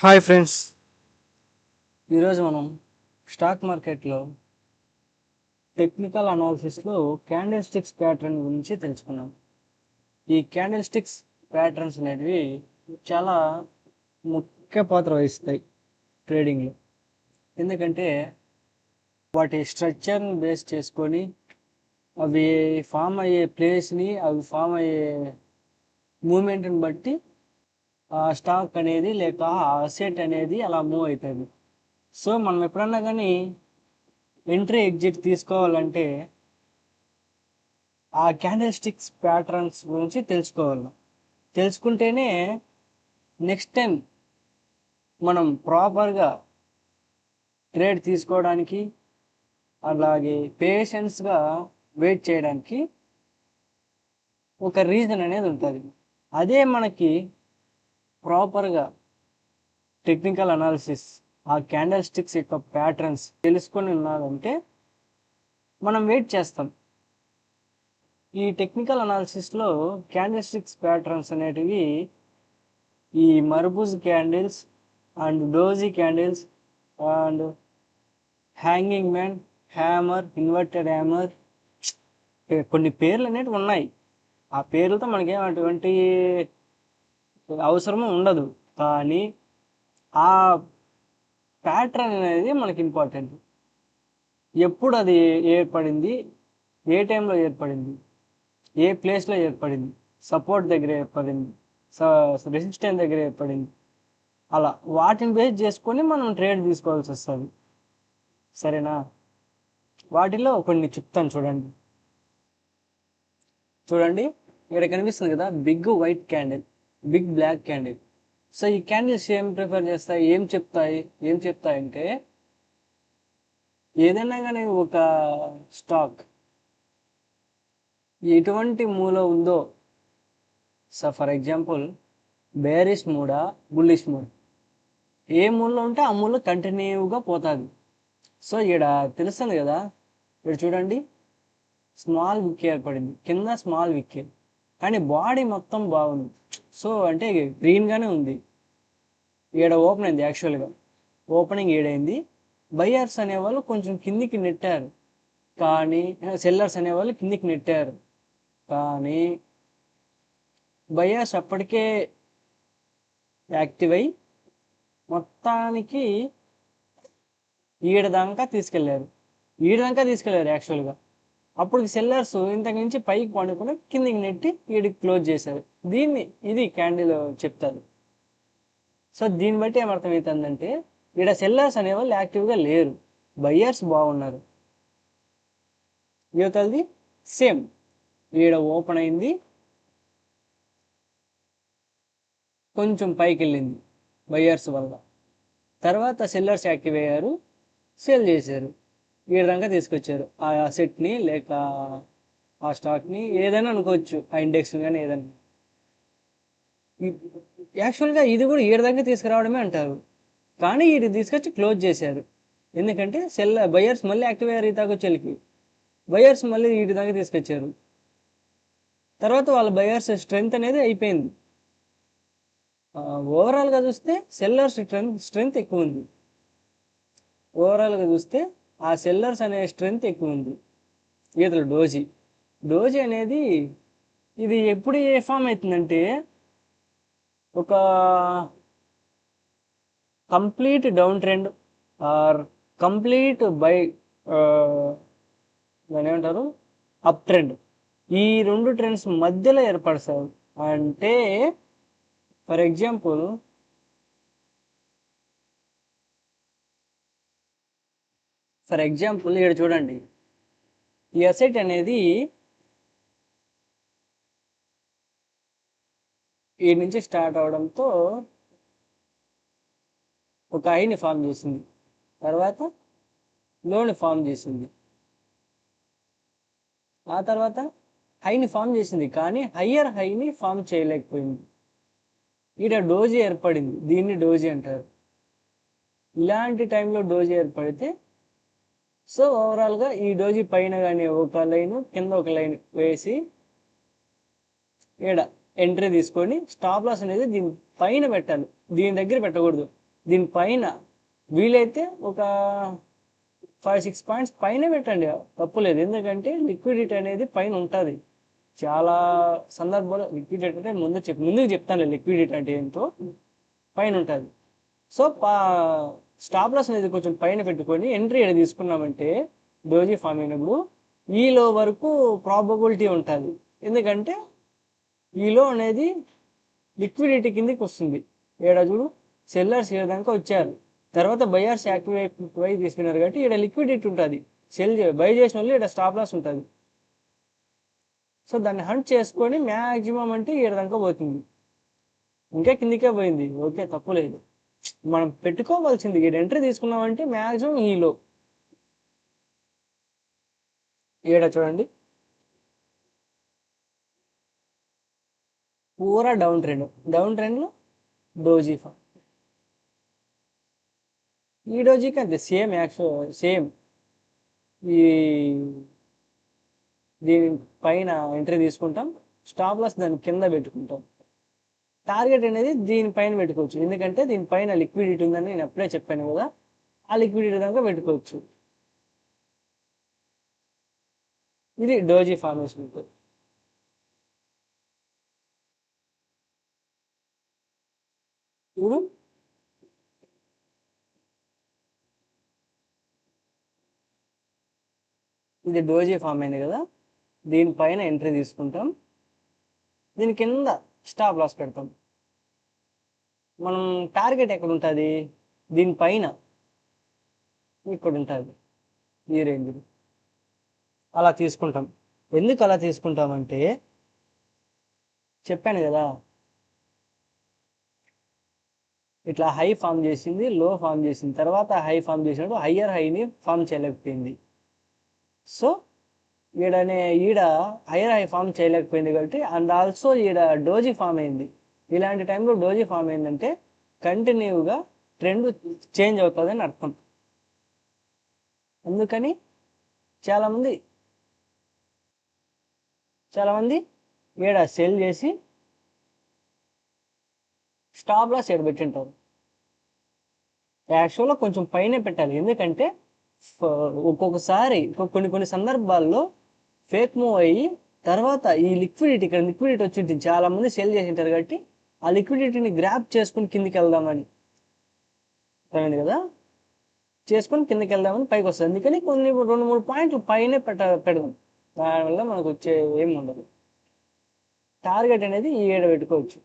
Hi friends, ఈరోజు మనం stock మార్కెట్లో టెక్నికల్ అనాలిసిస్లో క్యాండిల్ స్టిక్స్ ప్యాటర్న్ గురించి తెలుసుకున్నాం. ఈ క్యాండిల్ స్టిక్స్ ప్యాటర్న్స్ అనేటివి చాలా ముఖ్య పాత్ర వహిస్తాయి ట్రేడింగ్లో. ఎందుకంటే వాటి స్ట్రక్చర్ని బేస్ చేసుకొని అవి ఫామ్ అయ్యే ప్లేస్ని, అవి ఫామ్ అయ్యే మూమెంట్ని బట్టి ఆ స్టాక్ అనేది లేక ఆ అసెట్ అనేది అలా మూవ్ అవుతుంది. సో మనం ఎప్పుడన్నా కానీ ఎంట్రీ ఎగ్జిట్ తీసుకోవాలంటే ఆ క్యాండిల్ స్టిక్స్ ప్యాటర్న్స్ గురించి తెలుసుకోవాలి. తెలుసుకుంటేనే నెక్స్ట్ టైం మనం ప్రాపర్గా ట్రేడ్ తీసుకోవడానికి, అలాగే పేషెన్స్గా వెయిట్ చేయడానికి ఒక రీజన్ అనేది ఉంటుంది. అదే మనకి ప్రాపర్గా టెక్నికల్ అనాలిసిస్ ఆ క్యాండిల్ స్టిక్స్ యొక్క ప్యాటర్న్స్ తెలుసుకొని ఉన్నారంటే మనం వెయిట్ చేస్తాం. ఈ టెక్నికల్ అనాలిసిస్లో క్యాండిల్ స్టిక్స్ ప్యాటర్న్స్ అనేటివి ఈ marubozu candles and doji candles and hanging man, hammer, inverted hammer, కొన్ని పేర్లు అనేటివి ఉన్నాయి. ఆ పేర్లతో మనకేం అటువంటి అవసరము ఉండదు, కానీ ఆ ప్యాటర్న్ అనేది మనకి ఇంపార్టెంట్. ఎప్పుడు అది ఏర్పడింది, ఏ టైంలో ఏర్పడింది, ఏ ప్లేస్లో ఏర్పడింది, సపోర్ట్ దగ్గర ఏర్పడింది, రెసిస్టెన్స్ దగ్గర ఏర్పడింది, అలా వాటిని బేస్ చేసుకొని మనం ట్రేడ్ తీసుకోవాల్సి వస్తుంది. సరేనా? వాటిలో కొన్ని చెప్తాను చూడండి. ఇక్కడ కనిపిస్తుంది కదా, big white candle, big black candle. So ఈ క్యాండిల్స్ ఏం ప్రిఫర్ చేస్తాయి, ఏం చెప్తాయంటే ఏదైనా కానీ ఒక స్టాక్ ఎటువంటి మూల ఉందో, సో ఫర్ ఎగ్జాంపుల్ బేరిష్ మూడా, బుల్లిష్ మూడ్, ఏ మూలలో ఉంటే ఆ మూల కంటిన్యూగా పోతుంది. సో ఇక్కడ తెలుస్తుంది కదా, ఇక్కడ చూడండి, స్మాల్ విక్ ఏర్పడింది, కింద స్మాల్ విక్, కానీ బాడీ మొత్తం బాగుంది. సో అంటే గ్రీన్గానే ఉంది. ఈడ ఓపెన్ అయింది, యాక్చువల్గా ఓపెనింగ్ ఈడైంది. బయ్యర్స్ అనేవాళ్ళు కొంచెం కిందికి నెట్టారు, కానీ సెల్లర్స్ అనేవాళ్ళు కిందికి నెట్టారు, కానీ బయ్యర్స్ అప్పటికే యాక్టివ్ అయి మొత్తానికి ఈడదాకా తీసుకెళ్లారు యాక్చువల్గా. అప్పుడు సెల్లర్స్ ఇంతకు నుంచి పైకి పండుకుని కిందికి నెట్టి ఈడికి క్లోజ్ చేశారు. ఇది క్యాండిల్ చెప్తారు. సో దీన్ని బట్టి ఏమర్థమవుతుందంటే ఈడ సెల్లర్స్ అనేవాళ్ళు యాక్టివ్గా లేరు, బయ్యర్స్ బాగున్నారు. యువతలది సేమ్, ఈడ ఓపెన్ అయింది, కొంచెం పైకి వెళ్ళింది బయ్యర్స్ వల్ల, తర్వాత సెల్లర్స్ యాక్టివ్ అయ్యారు, సేల్ చేశారు, ఈ విధంగా తీసుకొచ్చారు ఆ అసెట్ని లేక ఆ స్టాక్ని, ఏదైనా అనుకోవచ్చు, ఆ ఇండెక్స్ కానీ ఏదైనా. యాక్చువల్గా ఇది కూడా ఈ విధంగా తీసుకురావడమే అంటారు, కానీ ఇది తీసుకొచ్చి క్లోజ్ చేశారు. ఎందుకంటే బయ్యర్స్ మళ్ళీ యాక్టివ్ అయ్యారు, ఈ తాకొచ్చేళ్ళకి బయ్యర్స్ మళ్ళీ ఈ విధంగా తీసుకొచ్చారు. తర్వాత వాళ్ళ బయ్యర్స్ స్ట్రెంగ్త్ అనేది అయిపోయింది. ఓవరాల్గా చూస్తే సెల్లర్స్ స్ట్రెంగ్త్ ఎక్కువ ఉంది. ఓవరాల్గా చూస్తే ఆ సెల్లర్స్ అనే స్ట్రెంగ్త్ ఎక్కువ ఉంది. ఈతలు డోజీ అనేది ఇది ఎప్పుడు ఏ ఫామ్ అవుతుందంటే ఒక complete down trend or complete దాని ఏమంటారు, అప్ ట్రెండ్, ఈ రెండు ట్రెండ్స్ మధ్యలో ఏర్పడతారు. అంటే ఫర్ ఎగ్జాంపుల్ ఇక్కడ చూడండి, ఈ అసెట్ అనేది ఈ నుంచి స్టార్ట్ అవడంతో ఒక హైని ఫామ్ చేసింది, తర్వాత లోని ఫామ్ చేసింది, ఆ తర్వాత హైని ఫామ్ చేసింది, కానీ హయ్యర్ హైని ఫామ్ చేయలేకపోయింది. ఈడ డోజీ ఏర్పడింది, దీన్ని డోజీ అంటారు. ఇలాంటి టైంలో డోజీ ఏర్పడితే సో ఓవరాల్గా ఈ డోజీ పైన కానీ ఒక లైన్, కింద ఒక లైన్ వేసి ఈడ ఎంట్రీ తీసుకొని స్టాప్ లాస్ అనేది దీని పైన పెట్టాలి, దీని దగ్గర పెట్టకూడదు. దీనిపైన వీలైతే ఒక 5-6 పాయింట్స్ పైన పెట్టండి, తప్పులేదు. ఎందుకంటే లిక్విడిటీ అనేది పైన ఉంటుంది. చాలా సందర్భాల్లో లిక్విడిటీ అంటే ముందుకు చెప్తాను లిక్విడిటీ అంటే ఏంటో. పైన ఉంటుంది. సో స్టాప్ లాస్ అనేది కొంచెం పైన పెట్టుకొని ఎంట్రీ అనేది తీసుకున్నామంటే డోజీ ఫామ్ అయినప్పుడు ఈలో వరకు ప్రాబబిలిటీ ఉంటుంది. ఎందుకంటే ఈలో అనేది లిక్విడిటీ కిందకి వస్తుంది. చూడు, సెల్లర్స్ దాకా వచ్చారు, తర్వాత బయర్స్ యాక్టివేట్ తీసుకున్నారు కాబట్టి ఇక్కడ లిక్విడిటీ ఉంటుంది. బై చేసిన వాళ్ళు ఇక్కడ స్టాప్ లాస్ ఉంటుంది. సో దాన్ని హంట్ చేసుకొని మ్యాక్సిమం అంటే ఇక్కడ దాకా పోతుంది. ఇంకా కిందికే పోయింది, ఓకే, తప్పులేదు. మనం పెట్టుకోవాల్సింది ఇక్కడ ఎంట్రీ తీసుకున్నామంటే మ్యాక్సిమం ఈలో. ఈడ చూడండి, పూరా డౌన్ ట్రెండ్లో డోజీ ఫామ్. ఈ డోజీకి అంతే, సేమ్ ఈ దీని పైన ఎంట్రీ తీసుకుంటాం, స్టాప్ లాస్ దాని కింద పెట్టుకుంటాం. టార్గెట్ అనేది దీనిపైన పెట్టుకోవచ్చు, ఎందుకంటే దీనిపైన లిక్విడిటీ ఉందని నేను ఎప్పుడే చెప్పాను కదా, ఆ లిక్విడిటీ దాకా పెట్టుకోవచ్చు. ఇది డోజీ ఫార్మేషన్. ఇప్పుడు ఇది డోజీ ఫామ్ అయింది కదా, దీనిపైన ఎంట్రీ తీసుకుంటాం, దీని కింద స్టాప్ లాస్ పెడతాం. మనం టార్గెట్ ఎక్కడ ఉంటుంది, దీనిపైన ఇక్కడ ఉంటుంది, ఈ రేంజ్. అలా తీసుకుంటాం. ఎందుకు అలా తీసుకుంటామంటే చెప్పాను కదా, ఇట్లా హై ఫామ్ చేసింది, లో ఫామ్ చేసింది, తర్వాత హై ఫామ్ చేసినప్పుడు హయ్యర్ హైని ఫామ్ చేయలేకపోయింది. సో ఈడ హైయర్ హై ఫామ్ చేయలేకపోయింది కాబట్టి, అండ్ ఆల్సో ఈడ డోజీ ఫామ్ అయింది. ఇలాంటి టైంలో డోజీ ఫామ్ అయిందంటే కంటిన్యూగా ట్రెండ్ చేంజ్ అవుతుందని అర్థం. అందుకని చాలామంది ఈడ సెల్ చేసి స్టాప్ లాస్ ఈడ పెట్టింటారు. యాక్చువల్గా కొంచెం పైనే పెట్టాలి, ఎందుకంటే ఒక్కొక్కసారి కొన్ని సందర్భాల్లో ఫేక్ మూవ్ అయ్యి తర్వాత ఈ ఇక్కడ లిక్విడిటీ వచ్చి ఉంటుంది, చాలా మంది సెల్ చేసింటారు కాబట్టి ఆ లిక్విడిటీని గ్రాప్ చేసుకుని కిందికి వెళ్దామని, అర్థమైంది కదా, చేసుకొని కిందకి వెళ్దామని పైకి వస్తుంది. అందుకని కొన్ని 2-3 పాయింట్లు పైనే పెడదాం, దానివల్ల మనకు వచ్చే ఏమి ఉండదు. టార్గెట్ అనేది ఈ ఏడ పెట్టుకోవచ్చు.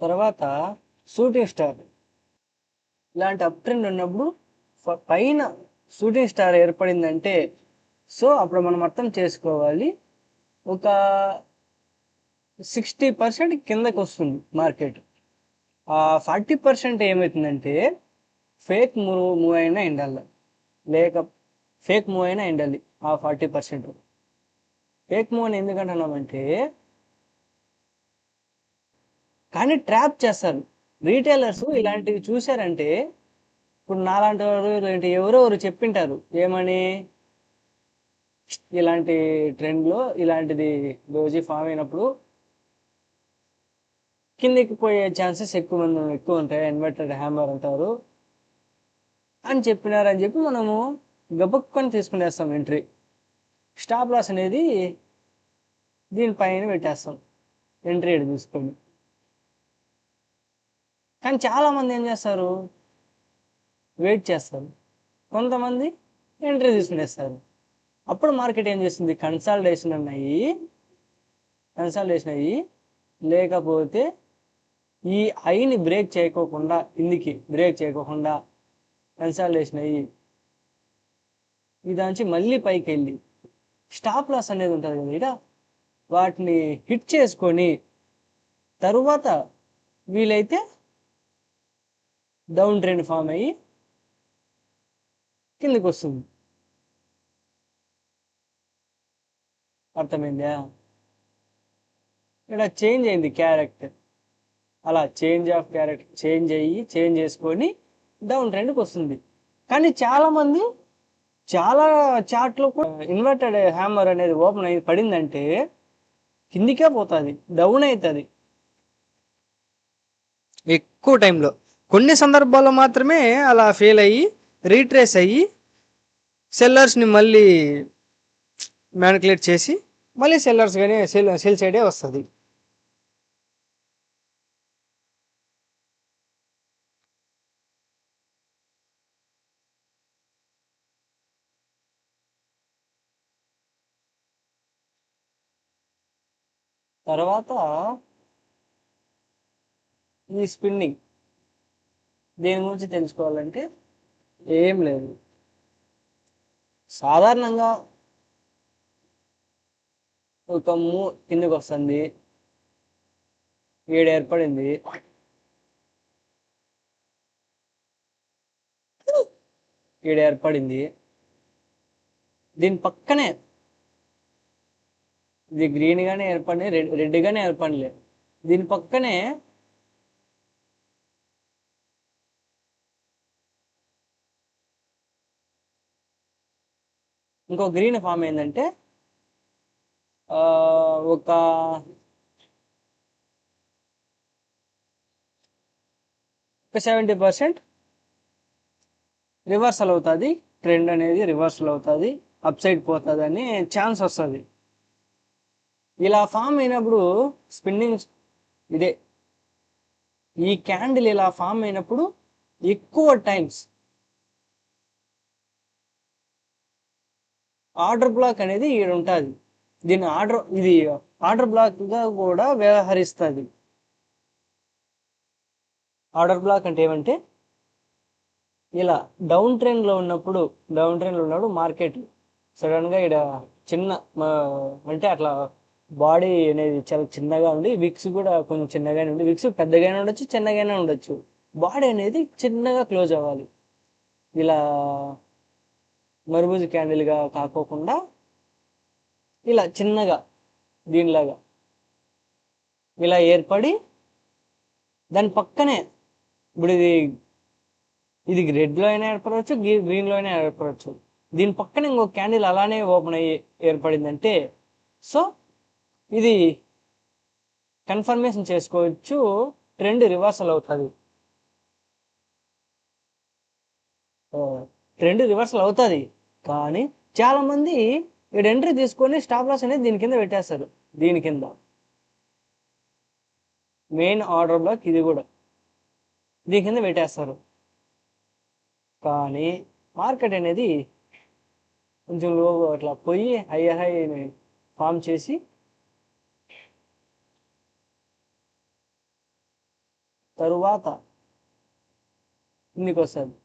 తర్వాత షూటింగ్ స్టార్, ఇలాంటి అప్ ట్రెండ్ ఉన్నప్పుడు పైన షూటింగ్ స్టార్ ఏర్పడిందంటే, సో అప్పుడు మనం అర్థం చేసుకోవాలి, ఒక 60% కిందకి వస్తుంది మార్కెట్. ఆ 40% ఏమవుతుందంటే ఫేక్ మూవ్ అయినా ఎండాలి, ఫేక్ మూవ్ అయినా ఎండాలి. ఆ 40% ఫేక్ మూవ్ అని ఎందుకంటున్నామంటే, కానీ ట్రాప్ చేస్తారు రీటైలర్స్. ఇలాంటివి చూసారంటే, ఇప్పుడు నాలాంటి వారు ఇలాంటి ఎవరెవరు చెప్పింటారు ఏమని, ఇలాంటి ట్రెండ్లో ఇలాంటిది డోజీ ఫామ్ అయినప్పుడు కిందికి పోయే ఛాన్సెస్ ఎక్కువ ఉంటాయి, ఇన్వర్టెడ్ హ్యామర్ అంటారు అని చెప్పినారని చెప్పి మనము గబుక్కొని తీసుకునేస్తాం ఎంట్రీ. స్టాప్ లాస్ అనేది దీనిపైన పెట్టేస్తాం ఎంట్రీ తీసుకొని. కానీ చాలామంది ఏం చేస్తారు, వెయిట్ చేస్తారు, కొంతమంది ఎంట్రీ తీసుకునేస్తారు. అప్పుడు మార్కెట్ ఏం చేస్తుంది, కన్సాలిడేషన్ అయ్యి లేకపోతే ఈ ఐని బ్రేక్ చేయకోకుండా కన్సాలిడేషన్ అయ్యి ఇదాంచి మళ్ళీ పైకి వెళ్ళి స్టాప్ లాస్ అనేది ఉంటుంది కదా ఇక్కడ, వాటిని హిట్ చేసుకొని తరువాత వీలైతే డౌన్ ట్రెండ్ ఫామ్ అయ్యి కిందకి వస్తుంది. అర్థమైందా? ఇక్కడ చేంజ్ అయింది క్యారెక్టర్, అలా చేంజ్ చేసుకొని డౌన్ ట్రెండ్కి వస్తుంది. కానీ చాలామంది చాలా చాట్లో కూడా ఇన్వర్టెడ్ హ్యామర్ అనేది ఓపెన్ అయ్యి పడిందంటే కిందికే పోతుంది, డౌన్ అవుతుంది ఎక్కువ టైంలో. కొన్ని సందర్భాల్లో మాత్రమే అలా ఫెయిల్ అయ్యి రీట్రేస్ అయ్యి సెల్లర్స్ని మళ్ళీ మ్యానికులేట్ చేసి మళ్ళీ సెల్లర్స్ కానీ సెల్ సైడే వస్తుంది. తర్వాత ఈ స్పిన్నింగ్ దేని గురించి తెలుసుకోవాలంటే ఏం లేదు, సాధారణంగా ఒక కిందకి వస్తుంది, ఏడు ఏర్పడింది, దీని పక్కనే ఇది గ్రీన్ గానే ఏర్పడి రెడ్ గానే ఏర్పడలే, దీని పక్కనే ఇంకో గ్రీన్ ఫామ్ ఏంటంటే ఒక 70% రివర్సల్ అవుతుంది, ట్రెండ్ అనేది రివర్సల్ అవుతుంది, అప్ సైడ్ పోతుంది అని ఛాన్స్ వస్తుంది. ఇలా ఫామ్ అయినప్పుడు స్పిన్నింగ్ ఇదే, ఈ క్యాండిల్ ఇలా ఫామ్ అయినప్పుడు ఎక్కువ టైమ్స్ ఆర్డర్ బ్లాక్ అనేది ఈడ ఉంటుంది. ఇది ఆర్డర్ బ్లాక్గా కూడా వ్యవహరిస్తుంది. ఆర్డర్ బ్లాక్ అంటే ఏమంటే ఇలా డౌన్ ట్రెండ్లో ఉన్నప్పుడు మార్కెట్ సడన్గా ఇక్కడ చిన్న అంటే అట్లా బాడీ అనేది చాలా చిన్నగా ఉండి, విక్స్ కూడా కొంచెం చిన్నగానే ఉండి, విక్స్ పెద్దగానే ఉండొచ్చు చిన్నగానే ఉండొచ్చు, బాడీ అనేది చిన్నగా క్లోజ్ అవ్వాలి. ఇలా మరుబూజు క్యాండిల్గా కాకోకుండా ఇలా చిన్నగా దీనిలాగా ఇలా ఏర్పడి దాని పక్కనే ఇప్పుడు ఇది రెడ్లో అయినా ఏర్పడవచ్చు, గ్రీన్లో అయినా ఏర్పడవచ్చు. దీని పక్కన ఇంకో క్యాండిల్ అలానే ఓపెన్ అయ్యి ఏర్పడిందంటే సో ఇది కన్ఫర్మేషన్ చేసుకోవచ్చు, ట్రెండ్ రివర్సల్ అవుతుంది. కానీ చాలామంది ఇక్కడ ఎంట్రీ తీసుకొని స్టాప్ లాస్ అనేది దీని కింద పెట్టేస్తారు. దీని కింద మెయిన్ ఆర్డర్ బ్లాక్ ఇది కూడా దీని కింద పెట్టేస్తారు. కానీ మార్కెట్ అనేది కొంచెం లో అట్లా పోయి హై ఫామ్ చేసి తరువాత కిందికి వస్తుంది,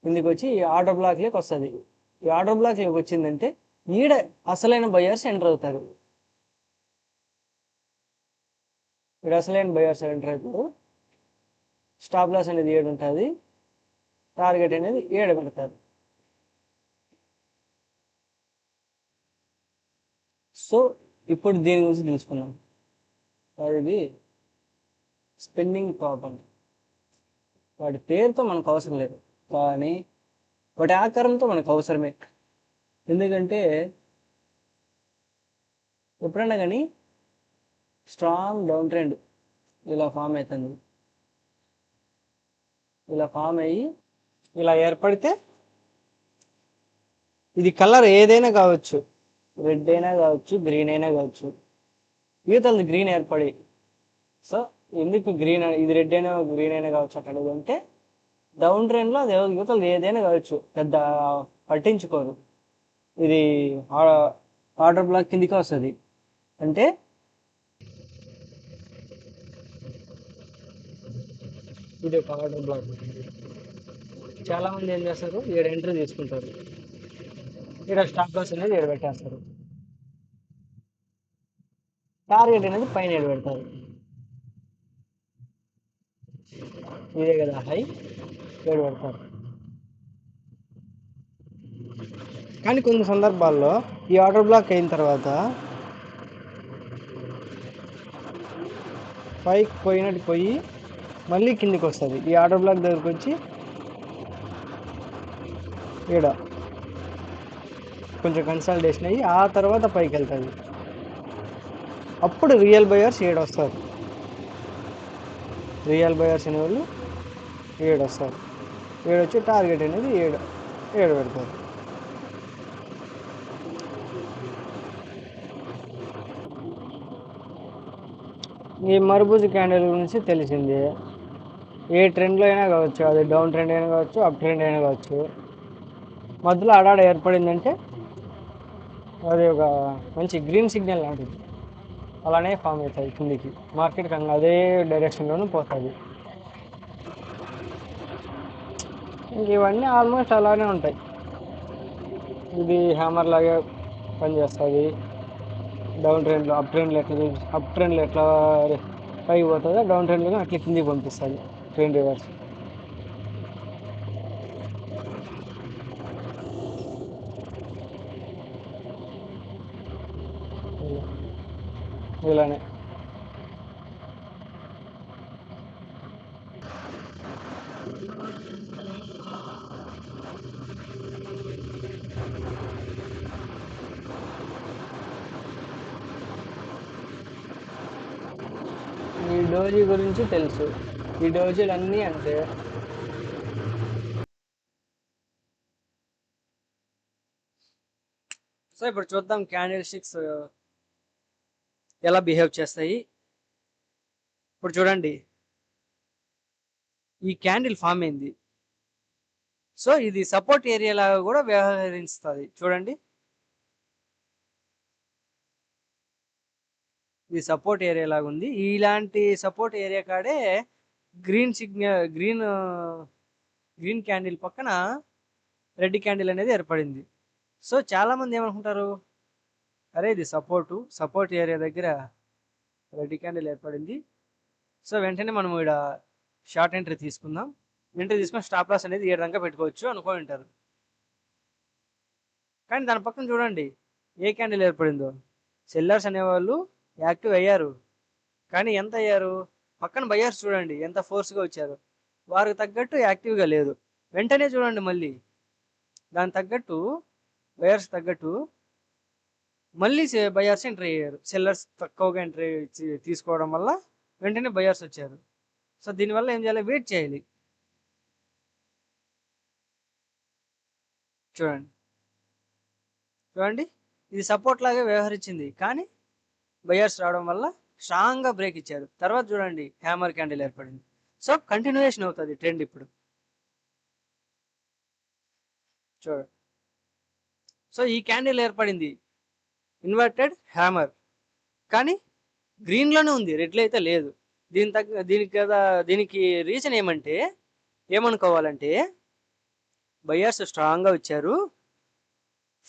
కిందికి వచ్చి ఈ ఆర్డర్ బ్లాక్లోకి వస్తుంది. ఈ ఆర్డర్ బ్లాక్లోకి వచ్చిందంటే ఈడ అసలైన బయర్స్ ఎంటర్ అవుతారు. ఇక్కడ అసలైన బయర్స్ ఎంటర్ అవుతారు. స్టాప్ లాస్ అనేది 7 ఉంటుంది, టార్గెట్ అనేది 7 పెడతారు. సో ఇప్పుడు దీని గురించి తెలుసుకున్నాం. అది స్పిన్నింగ్ ప్రాబ్లం. వాటి పేరుతో మనకు అవసరం లేదు, కానీ వాటి ఆకారంతో మనకు అవసరమే. ఎందుకంటే ఎప్పుడైనా కానీ స్ట్రాంగ్ డౌన్ ట్రెండ్ ఇలా ఫామ్ అవుతుంది, ఇలా ఫామ్ అయ్యి ఇలా ఏర్పడితే ఇది కలర్ ఏదైనా కావచ్చు, రెడ్ అయినా కావచ్చు, గ్రీన్ అయినా కావచ్చు. యువతలది గ్రీన్ ఏర్పడి సో ఎందుకు గ్రీన్, ఇది రెడ్ అయినా గ్రీన్ అయినా కావచ్చు అక్కడ అంటే డౌన్ ట్రెండ్లో అది యువతలది ఏదైనా కావచ్చు, పెద్ద పట్టించుకోరు. ఇది ఆర్డర్ బ్లాక్ కిందికి వస్తుంది అంటే ఇది ఒక ఆర్డర్ బ్లాక్. చాలామంది ఏం చేస్తారు, 7 ఎంట్రీ తీసుకుంటారు, ఇక్కడ స్టాప్ లాస్ అనేది 7 పెట్టేస్తారు, టార్గెట్ అనేది పైన 7 పెడతారు. ఇదే కదా హై, 7 పెడతారు. కానీ కొన్ని సందర్భాల్లో ఈ ఆర్డర్ బ్లాక్ అయిన తర్వాత పైకి పోయినట్టు పోయి మళ్ళీ కిందికి వస్తుంది. ఈ ఆర్డర్ బ్లాక్ దగ్గరకు వచ్చి ఈడ కొంచెం కన్సల్టేషన్ అయ్యి ఆ తర్వాత పైకి వెళ్తుంది. అప్పుడు రియల్ బయర్స్ ఏడొస్తారు. రియల్ బయర్స్ అనేవాళ్ళు ఏడొస్తారు. ఏడొచ్చి టార్గెట్ అనేది ఏడు పెడతారు. ఈ మరుబూజు క్యాండిల్ గురించి తెలిసింది. ఏ ట్రెండ్లో అయినా కావచ్చు, అది డౌన్ ట్రెండ్ అయినా కావచ్చు, అప్ ట్రెండ్ అయినా కావచ్చు, మధ్యలో ఆడాడ ఏర్పడిందంటే అది ఒక మంచి గ్రీన్ సిగ్నల్ లాంటిది. అలానే ఫామ్ అవుతుంది కిందికి, మార్కెట్ కన్నా అదే డైరెక్షన్లోనూ పోతుంది. ఇంక ఇవన్నీ ఆల్మోస్ట్ అలానే ఉంటాయి. ఇది హ్యామర్ లాగా పనిచేస్తుంది. డౌన్ ట్రెండ్లో అప్ ట్రెండ్లో ఎట్లా పైకి పోతుందో డౌన్ ట్రెండ్లో అట్లా కిందికి పంపిస్తుంది ట్రెండ్ రివర్స్. ఇలానే ఈ డోజీ గురించి తెలుసు. ఈ డోజీలు అన్నీ అంతే. సో ఇప్పుడు చూద్దాం క్యాండిల్ స్టిక్స్ ఎలా బిహేవ్ చేస్తాయి. ఇప్పుడు చూడండి, ఈ క్యాండిల్ ఫామ్ అయింది. సో ఇది సపోర్ట్ ఏరియా లాగా కూడా వ్యవహరిస్తుంది. చూడండి, ఇది సపోర్ట్ ఏరియా లాగా ఉంది. ఇలాంటి సపోర్ట్ ఏరియా కాడే గ్రీన్ క్యాండిల్ పక్కన రెడ్ క్యాండిల్ అనేది ఏర్పడింది. సో చాలా మంది ఏమనుకుంటారు, అరే ఇది సపోర్ట్ ఏరియా దగ్గర రెడ్ క్యాండిల్ ఏర్పడింది, సో వెంటనే మనం ఇక్కడ షార్ట్ ఎంట్రీ తీసుకుందాం, ఎంట్రీ తీసుకొని స్టాప్ లాస్ అనేది 7 దాకా పెట్టుకోవచ్చు అనుకోని ఉంటారు. కానీ దాని పక్కన చూడండి ఏ క్యాండిల్ ఏర్పడిందో. సెల్లర్స్ అనేవాళ్ళు యాక్టివ్ అయ్యారు, కానీ ఎంత అయ్యారు? పక్కన బయర్స్ చూడండి ఎంత ఫోర్స్గా వచ్చారు. వారికి తగ్గట్టు యాక్టివ్గా లేదు. వెంటనే చూడండి మళ్ళీ దాని తగ్గట్టు బయర్స్ తగ్గట్టు మళ్ళీ బయర్స్ ఎంట్రీ అయ్యారు. సెల్లర్స్ తక్కువగా ఎంట్రీ తీసుకోవడం వల్ల వెంటనే బయర్స్ వచ్చారు. సో దీనివల్ల ఏం చేయాలి? వెయిట్ చేయాలి. చూడండి చూడండి ఇది సపోర్ట్ లాగే వ్యవహరించింది, కానీ బయర్స్ రావడం వల్ల స్ట్రాంగ్గా బ్రేక్ ఇచ్చారు. తర్వాత చూడండి హ్యామర్ క్యాండిల్ ఏర్పడింది. సో కంటిన్యూయేషన్ అవుతుంది ట్రెండ్. ఇప్పుడు చూడండి, సో ఈ క్యాండిల్ ఏర్పడింది ఇన్వర్టెడ్ హ్యామర్, కానీ గ్రీన్లోనే ఉంది, రెడ్లో అయితే లేదు. దీనికి రీజన్ ఏమనుకోవాలంటే బయర్స్ స్ట్రాంగ్గా వచ్చారు.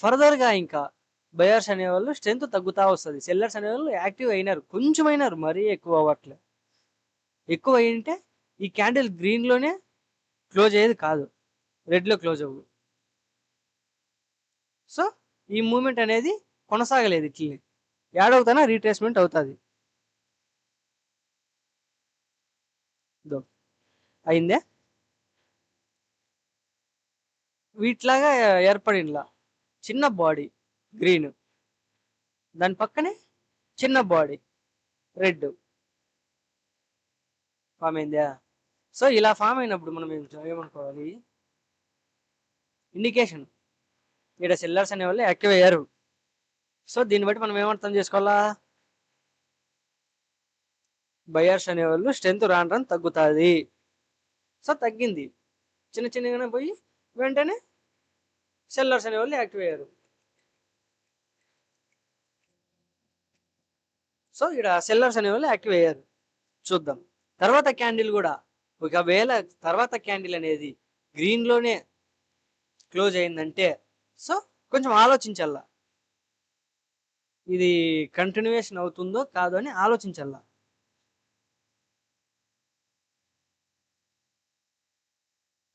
ఫర్దర్గా ఇంకా బయర్స్ అనేవాళ్ళు స్ట్రెంత్ తగ్గుతూ వస్తుంది. సెల్లర్స్ అనేవాళ్ళు యాక్టివ్ అయినారు, కొంచెం అయినారు, మరీ ఎక్కువ అవ్వట్లే. ఎక్కువ అయింటే ఈ క్యాండిల్ గ్రీన్లోనే క్లోజ్ అయ్యేది కాదు, రెడ్లో క్లోజ్ అవ్వు. సో ఈ మూమెంట్ అనేది కొనసాగలేదు. ఇట్లనే ఏడవుతానా రీట్రేస్మెంట్ అవుతుంది. అయిందే వీటిలాగా ఏర్పడినలా చిన్న బాడీ గ్రీన్, దాని పక్కనే చిన్న బాడీ రెడ్ ఫామ్ అయిందా? సో ఇలా ఫామ్ అయినప్పుడు మనం ఏమనుకోవాలి? ఇండికేషన్ ఇక్కడ సెల్లర్స్ అనేవాళ్ళు యాక్టివ్ అయ్యారు. సో దీన్ని బట్టి మనం ఏమర్థం చేసుకోవాలా? బయర్స్ అనేవాళ్ళు స్ట్రెంత్ రాను తగ్గుతుంది. సో తగ్గింది, చిన్న చిన్నగానే పోయి వెంటనే సెల్లర్స్ అనేవాళ్ళు యాక్టివ్ అయ్యారు. సో ఇక్కడ సెల్లర్స్ అనేవాళ్ళు యాక్టివ్ అయ్యారు. చూద్దాం తర్వాత క్యాండిల్ కూడా. ఒకవేళ తర్వాత క్యాండిల్ అనేది గ్రీన్లోనే క్లోజ్ అయిందంటే సో కొంచెం ఆలోచించాల, ఇది కంటిన్యూయేషన్ అవుతుందో కాదో అని ఆలోచించాల.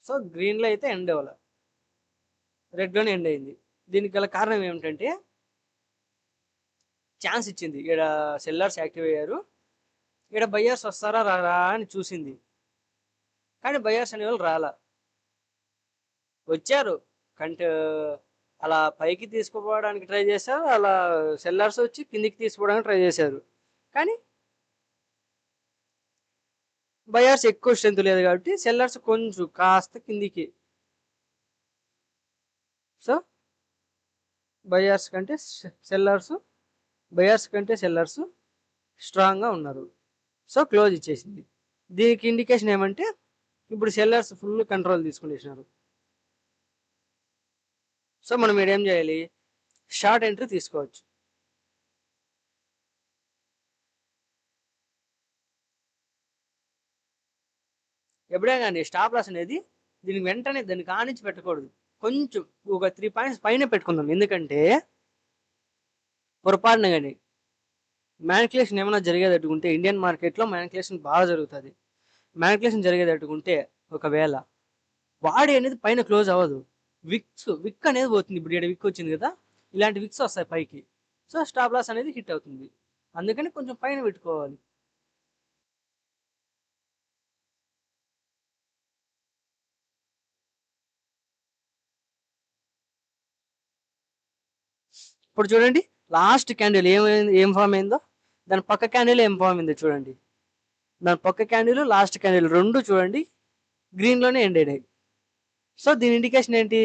సో గ్రీన్లో అయితే ఎండ్ అవ్వాలి, రెడ్లోనే ఎండ్ అయింది. దీనికి గల కారణం ఏమిటంటే ఛాన్స్ ఇచ్చింది. ఇక్కడ సెల్లర్స్ యాక్టివ్ అయ్యారు, ఇక్కడ బయర్స్ వస్తారా రారా అని చూసింది, కానీ బయర్స్ అనేవాళ్ళు రాలా. వచ్చారు కంటే అలా పైకి తీసుకుపోవడానికి ట్రై చేశారు, అలా సెల్లర్స్ వచ్చి కిందికి తీసుకోవడానికి ట్రై చేశారు. కానీ బయర్స్ ఎక్కువ స్ట్రెంత్ లేదు కాబట్టి సెల్లర్స్ కొంచెం కాస్త కిందికి. సో బయర్స్ కంటే సెల్లర్స్ బయర్స్ కంటే సెల్లర్స్ స్ట్రాంగ్గా ఉన్నారు. సో క్లోజ్ ఇచ్చేసింది. దీనికి ఇండికేషన్ ఏమంటే ఇప్పుడు సెల్లర్స్ ఫుల్ కంట్రోల్ తీసుకునేసినారు. సో మనం ఇక్కడ ఏం చేయాలి, షార్ట్ ఎంట్రీ తీసుకోవచ్చు. ఎప్పుడే కానీ స్టాప్ లాస్ అనేది దీనికి వెంటనే దాన్ని కానించి పెట్టకూడదు, కొంచెం ఒక 3 పాయింట్స్ పైన పెట్టుకుందాం. ఎందుకంటే పొరపాటున కానీ మ్యానిపులేషన్ ఏమైనా జరిగేటట్టుకుంటే ఇండియన్ మార్కెట్లో మ్యానిపులేషన్ బాగా జరుగుతుంది. మ్యానిపులేషన్ జరిగేటట్టుకుంటే ఒకవేళ బాడీ అనేది పైన క్లోజ్ అవ్వదు, విక్ అనేది పోతుంది. ఇప్పుడు ఇక్కడ విక్ వచ్చింది కదా, ఇలాంటి విక్స్ వస్తాయి పైకి. సో స్టాప్ లాస్ అనేది హిట్ అవుతుంది. అందుకని కొంచెం పైన పెట్టుకోవాలి. ఇప్పుడు చూడండి లాస్ట్ క్యాండిల్ ఏం ఫామ్ అయిందో, దాని పక్క క్యాండిల్ ఏం ఫామ్ అయిందో చూడండి. దాని పక్క క్యాండిల్ లాస్ట్ క్యాండిల్ రెండు చూడండి గ్రీన్లోనే ఎండ్ అయినాయి. సో దీని ఇండికేషన్ ఏంటి,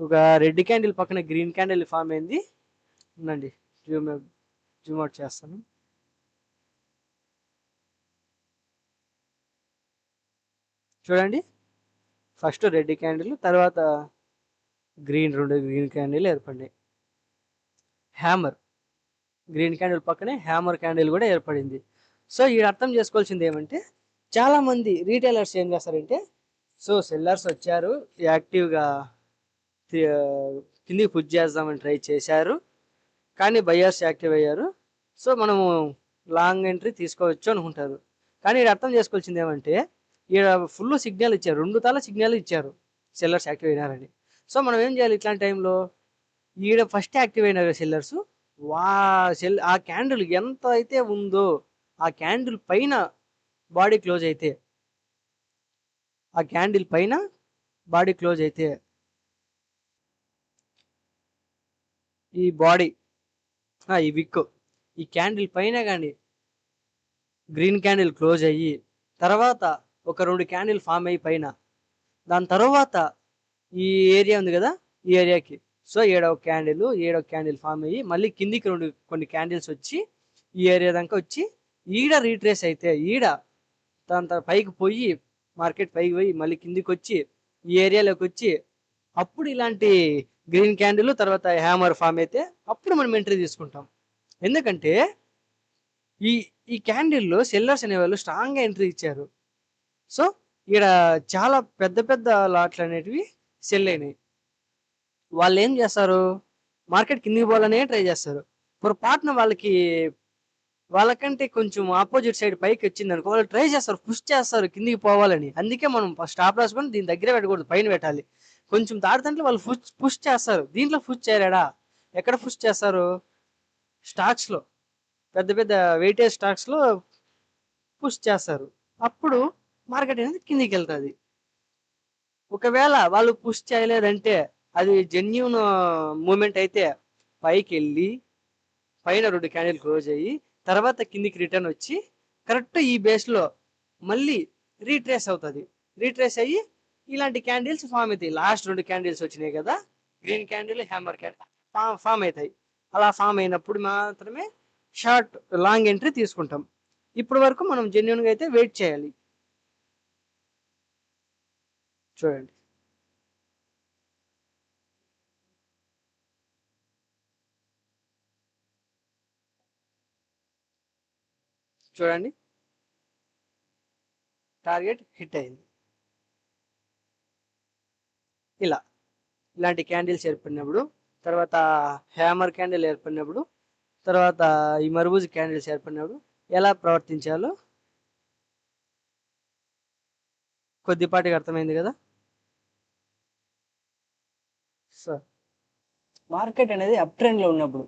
ఒక రెడ్ క్యాండిల్ పక్కన గ్రీన్ క్యాండిల్ ఫామ్ అయింది. ఉండండి జూమ్ అవుట్ చేస్తాను. చూడండి ఫస్ట్ రెడ్ క్యాండిల్, తర్వాత రెండు గ్రీన్ క్యాండిల్ ఏర్పడినాయి. హ్యామర్ గ్రీన్ క్యాండిల్ పక్కనే హ్యామర్ క్యాండిల్ కూడా ఏర్పడింది. సో ఈ అర్థం చేసుకోవాల్సింది ఏమంటే, చాలా మంది రీటైలర్స్ ఏం చేస్తారంటే, సో సెల్లర్స్ వచ్చారు యాక్టివ్గా కిందికి పుష్ చేద్దామని ట్రై చేశారు, కానీ బయర్స్ యాక్టివ్ అయ్యారు. సో మనము లాంగ్ ఎంట్రీ తీసుకోవచ్చు అనుకుంటారు. కానీ ఇక్కడ అర్థం చేసుకోవాల్సింది ఏమంటే, ఇక్కడ ఫుల్ సిగ్నల్ ఇచ్చారు, 2 తాల సిగ్నల్ ఇచ్చారు సెల్లర్స్ యాక్టివ్ అయినారని. సో మనం ఏం చేయాలి ఇట్లాంటి టైంలో, ఈడ ఫస్ట్ యాక్టివ్ అయినారు సెల్లర్స్, ఆ క్యాండిల్ ఎంత అయితే ఉందో ఆ క్యాండిల్ పైన బాడీ క్లోజ్ అయితే, ఆ క్యాండిల్ పైన బాడీ క్లోజ్ అయితే ఈ బాడీ ఈ విక్ ఈ క్యాండిల్ పైన కానీ గ్రీన్ క్యాండిల్ క్లోజ్ అయ్యి తర్వాత ఒక 2 క్యాండిల్ ఫామ్ అయ్యి పైన, దాని తర్వాత ఈ ఏరియా ఉంది కదా, ఈ ఏరియాకి సో ఏడవ క్యాండిల్ ఫామ్ అయ్యి మళ్ళీ కిందికి కొన్ని క్యాండిల్స్ వచ్చి ఈ ఏరియా దాకా వచ్చి ఈడ రీట్రేస్ అయితే, ఈడ దాని పైకి పోయి మార్కెట్ పైకి పోయి మళ్ళీ కిందికి వచ్చి ఈ ఏరియాలోకి వచ్చి, అప్పుడు ఇలాంటి గ్రీన్ క్యాండిల్ తర్వాత హ్యామర్ ఫామ్ అయితే అప్పుడు మనం ఎంట్రీ తీసుకుంటాం. ఎందుకంటే ఈ ఈ క్యాండిల్లో సెల్లర్స్ అనేవాళ్ళు స్ట్రాంగ్గా ఎంట్రీ ఇచ్చారు. సో ఇక్కడ చాలా పెద్ద పెద్ద లాట్లు అనేటివి సెల్ అయినాయి. వాళ్ళు ఏం చేస్తారు, మార్కెట్ కిందికి పోవాలనే ట్రై చేస్తారు. పొరపాటున వాళ్ళకంటే కొంచెం ఆపోజిట్ సైడ్ పైకి వచ్చింది అనుకో, వాళ్ళు ట్రై చేస్తారు, పుష్ చేస్తారు కిందికి పోవాలని. అందుకే మనం స్టాప్ లాస్ కూడా దీని దగ్గర పెట్టకూడదు, పైన పెట్టాలి. కొంచెం దాటిదంటే వాళ్ళు పుష్ చేస్తారు. దీంట్లో పుష్ చేయలేడా, ఎక్కడ పుష్ చేస్తారు, స్టాక్స్లో పెద్ద పెద్ద వెయిటేజ్ స్టాక్స్లో పుష్ చేస్తారు. అప్పుడు మార్కెట్ అనేది కిందికి వెళ్తుంది. ఒకవేళ వాళ్ళు పుష్ చేయలేదంటే అది జెన్యూన్ మూమెంట్ అయితే పైకి వెళ్ళి పైన 2 క్యాండిల్ క్లోజ్ అయ్యి తర్వాత కిందికి రిటర్న్ వచ్చి కరెక్ట్ ఈ బేస్లో మళ్ళీ రీట్రేస్ అవుతుంది. రీట్రేస్ అయ్యి ఇలాంటి క్యాండిల్స్ ఫామ్ అవుతాయి. లాస్ట్ 2 క్యాండిల్స్ వచ్చినాయి కదా, green candle hammer candle form అవుతాయి. అలా ఫామ్ అయినప్పుడు మాత్రమే లాంగ్ ఎంట్రీ తీసుకుంటాం. ఇప్పటి వరకు మనం జెన్యూన్గా అయితే వెయిట్ చేయాలి. చూడండి చూడండి టార్గెట్ హిట్ అయింది. ఇలాంటి క్యాండిల్స్ ఏర్పడినప్పుడు, తర్వాత హ్యామర్ క్యాండిల్ ఏర్పడినప్పుడు, తర్వాత ఈ మర్బూజ్ క్యాండిల్స్ ఏర్పడినప్పుడు ఎలా ప్రవర్తించాలో కొద్దిపాటికి అర్థమైంది కదా. సో మార్కెట్ అనేది అప్ ట్రెండ్లో ఉన్నప్పుడు